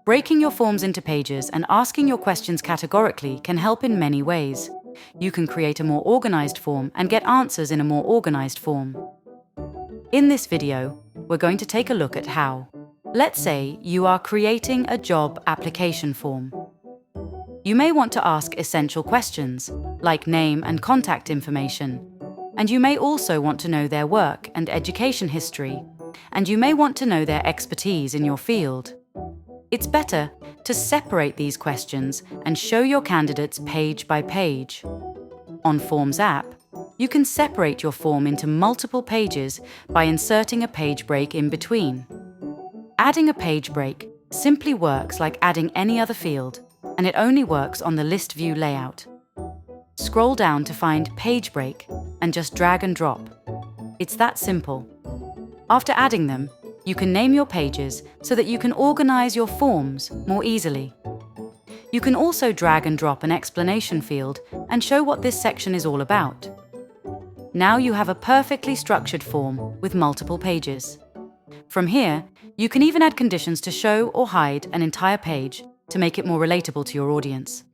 Breaking your forms into pages and asking your questions categorically can help in many ways. You can create a more organized form and get answers in a more organized form. In this video, we're going to take a look at how. Let's say you are creating a job application form. You may want to ask essential questions, like name and contact information. And you may also want to know their work and education history. And you may want to know their expertise in your field. It's better to separate these questions and show your candidates page by page. On Forms app, you can separate your form into multiple pages by inserting a page break in between. Adding a page break simply works like adding any other field, and it only works on the list view layout. Scroll down to find Page Break and just drag and drop. It's that simple. After adding them, you can name your pages so that you can organize your forms more easily. You can also drag and drop an explanation field and show what this section is all about. Now you have a perfectly structured form with multiple pages. From here, you can even add conditions to show or hide an entire page to make it more relatable to your audience.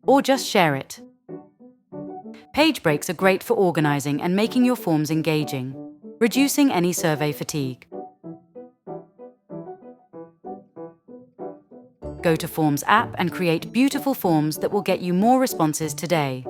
Or just share it. Page breaks are great for organizing and making your forms engaging, reducing any survey fatigue. Go to Forms app and create beautiful forms that will get you more responses today.